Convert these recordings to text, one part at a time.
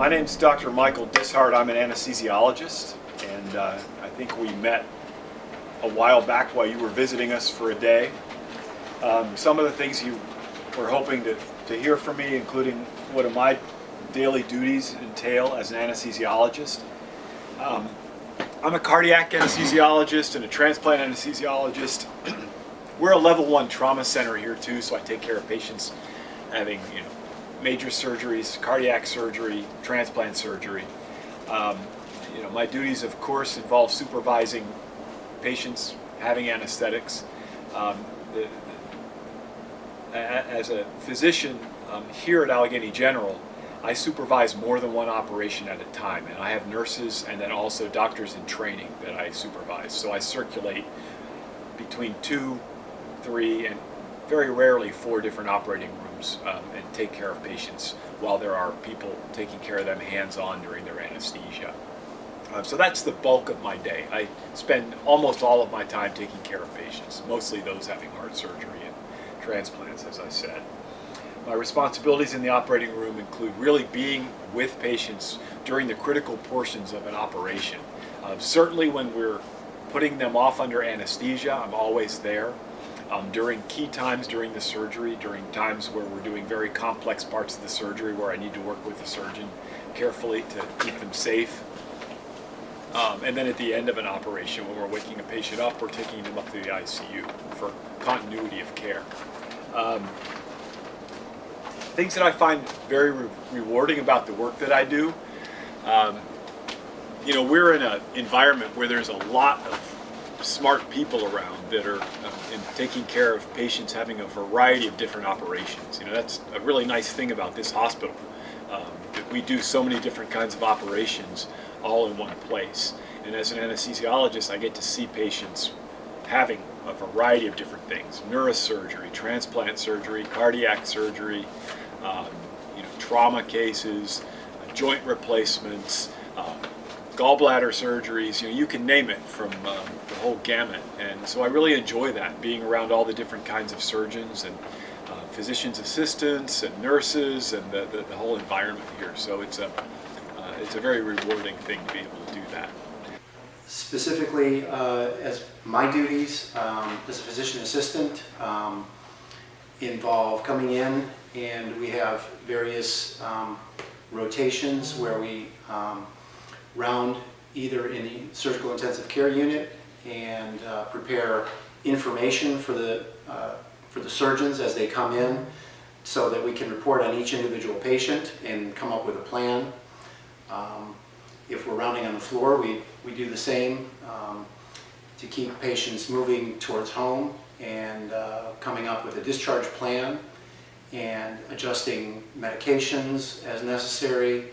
My name's Dr. Michael Dishart. I'm an anesthesiologist, and I think we met a while back while you were visiting us for a day. Some of the things you were hoping to hear from me, including what do my daily duties entail as an anesthesiologist. I'm a cardiac anesthesiologist and a transplant anesthesiologist. We're a level 1 trauma center here too, so I take care of patients having major surgeries, cardiac surgery, transplant surgery. My duties, of course, involve supervising patients having anesthetics. As a physician here at Allegheny General, I supervise more than one operation at a time, and I have nurses and then also doctors in training that I supervise. So I circulate between 2, 3, and very rarely 4 different operating rooms and take care of patients while there are people taking care of them hands-on during their anesthesia. So that's the bulk of my day. I spend almost all of my time taking care of patients, mostly those having heart surgery and transplants, as I said. My responsibilities in the operating room include really being with patients during the critical portions of an operation. Certainly when we're putting them off under anesthesia, I'm always there. During key times during the surgery, during times where we're doing very complex parts of the surgery where I need to work with the surgeon carefully to keep them safe. And then at the end of an operation when we're waking a patient up or taking them up to the ICU for continuity of care. Things that I find very rewarding about the work that I do, we're in an environment where there's a lot of smart people around that are taking care of patients having a variety of different operations. That's a really nice thing about this hospital, that we do so many different kinds of operations all in one place. And as an anesthesiologist, I get to see patients having a variety of different things: neurosurgery, transplant surgery, cardiac surgery, trauma cases, joint replacements, gallbladder surgeries, you can name it, from the whole gamut. And so I really enjoy that, being around all the different kinds of surgeons and physicians' assistants and nurses and the whole environment here. So it's a very rewarding thing to be able to do that. Specifically, as my duties as a physician assistant involve coming in, and we have various rotations where we round either in the surgical intensive care unit and prepare information for the surgeons as they come in, so that we can report on each individual patient and come up with a plan. If we're rounding on the floor, we do the same to keep patients moving towards home and coming up with a discharge plan and adjusting medications as necessary,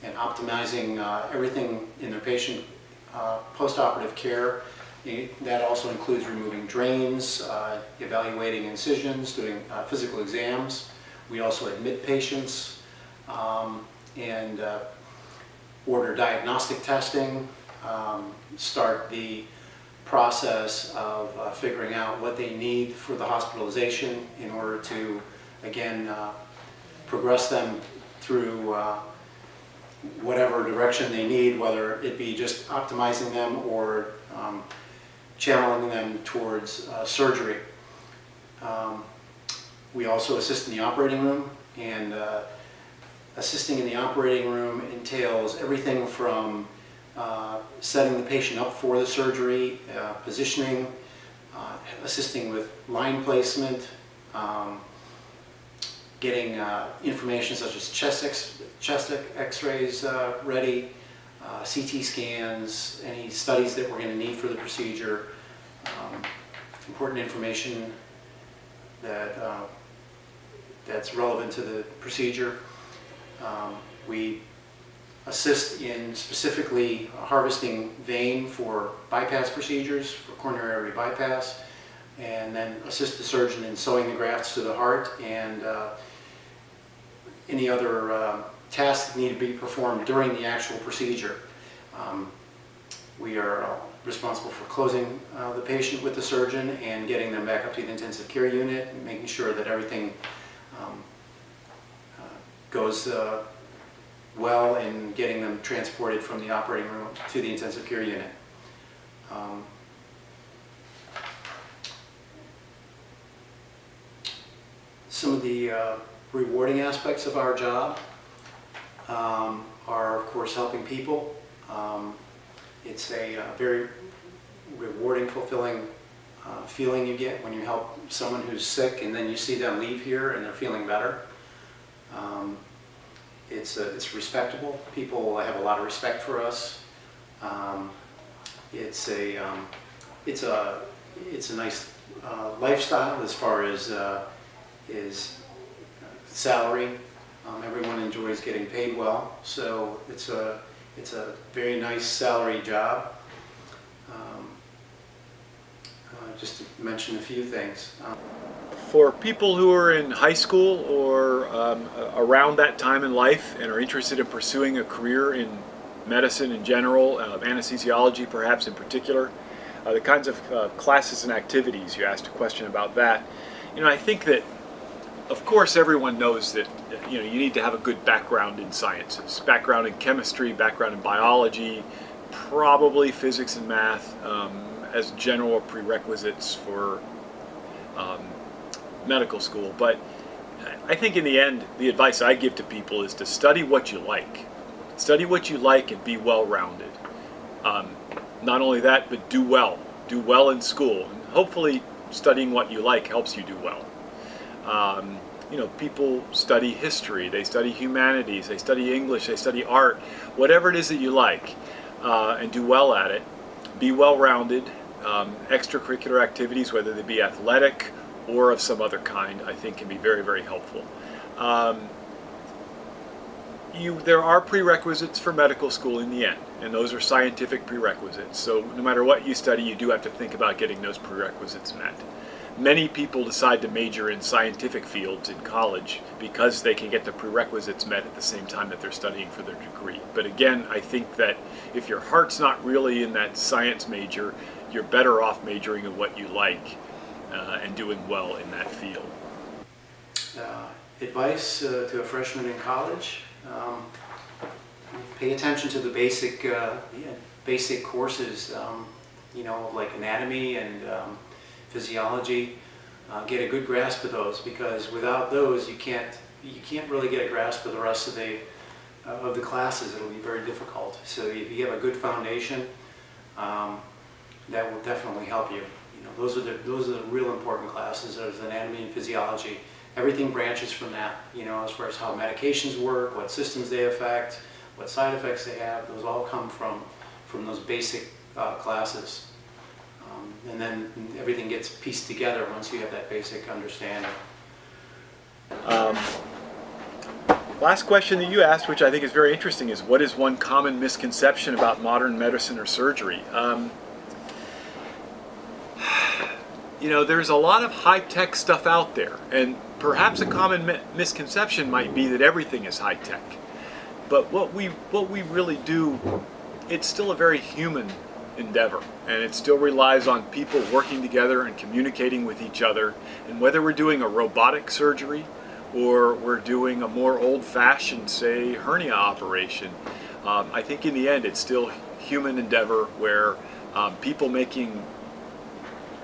and optimizing everything in their patient post-operative care. That also includes removing drains, evaluating incisions, doing physical exams. We also admit patients and order diagnostic testing, start the process of figuring out what they need for the hospitalization in order to, again, progress them through whatever direction they need, whether it be just optimizing them or channeling them towards surgery. We also assist in the operating room, and assisting in the operating room entails everything from setting the patient up for the surgery, positioning, assisting with line placement, getting information such as chest x-rays ready, CT scans, any studies that we're going to need for the procedure, important information that's relevant to the procedure. We assist in specifically harvesting vein for bypass procedures, for coronary artery bypass, and then assist the surgeon in sewing the grafts to the heart and any other tasks that need to be performed during the actual procedure. We are responsible for closing the patient with the surgeon and getting them back up to the intensive care unit and making sure that everything goes well in getting them transported from the operating room to the intensive care unit. Some of the rewarding aspects of our job are, of course, helping people. It's a very rewarding, fulfilling feeling you get when you help someone who's sick and then you see them leave here and they're feeling better. It's respectable. People have a lot of respect for us. It's a nice lifestyle as far as salary. Everyone enjoys getting paid well, so it's a very nice salary job. Just to mention a few things. For people who are in high school or around that time in life and are interested in pursuing a career in medicine in general, anesthesiology perhaps in particular, the kinds of classes and activities, you asked a question about that. I think that, of course, everyone knows that you need to have a good background in sciences, background in chemistry, background in biology, probably physics and math as general prerequisites for medical school. But I think in the end, the advice I give to people is to study what you like. Study what you like and be well-rounded. Not only that, but do well. Do well in school. And hopefully studying what you like helps you do well. People study history, they study humanities, they study English, they study art, whatever it is that you like, and do well at it. Be well-rounded. Extracurricular activities, whether they be athletic or of some other kind, I think can be very, very helpful. There are prerequisites for medical school in the end, and those are scientific prerequisites. So no matter what you study, you do have to think about getting those prerequisites met. Many people decide to major in scientific fields in college because they can get the prerequisites met at the same time that they're studying for their degree. But again, I think that if your heart's not really in that science major, you're better off majoring in what you like and doing well in that field. Advice to a freshman in college: pay attention to the basic courses, like anatomy and physiology. Get a good grasp of those, because without those you can't really get a grasp of the rest of the classes. It'll be very difficult. So if you have a good foundation, that will definitely help you. Those are the real important classes. There's anatomy and physiology. Everything branches from that. As far as how medications work, what systems they affect, what side effects they have. Those all come from those basic classes. And then everything gets pieced together once you have that basic understanding. Last question that you asked, which I think is very interesting, is what is one common misconception about modern medicine or surgery? There's a lot of high-tech stuff out there, and perhaps a common misconception might be that everything is high-tech. But what we really do, it's still a very human endeavor, and it still relies on people working together and communicating with each other. And whether we're doing a robotic surgery or we're doing a more old-fashioned, say, hernia operation, I think in the end it's still human endeavor where people making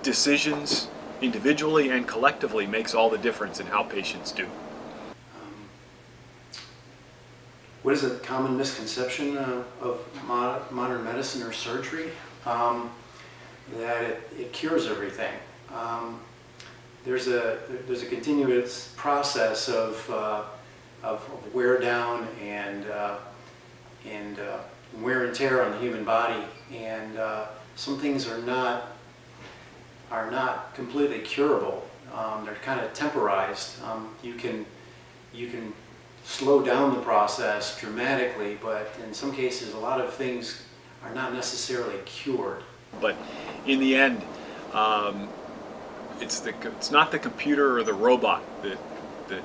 decisions individually and collectively makes all the difference in how patients do. What is a common misconception of modern medicine or surgery? That it cures everything. There's a continuous process of wear down and wear and tear on the human body, and some things are not completely curable. They're kind of temporized. You can slow down the process dramatically, but in some cases a lot of things are not necessarily cured. But in the end, it's not the computer or the robot that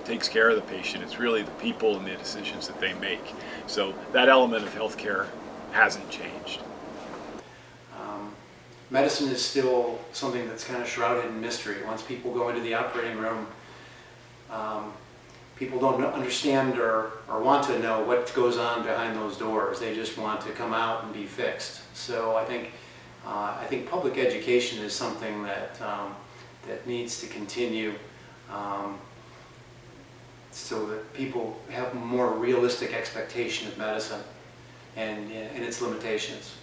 takes care of the patient. It's really the people and the decisions that they make. So that element of healthcare hasn't changed. Medicine is still something that's kind of shrouded in mystery. Once people go into the operating room, people don't understand or want to know what goes on behind those doors. They just want to come out and be fixed. So I think public education is something that that needs to continue, so that people have a more realistic expectation of medicine and its limitations.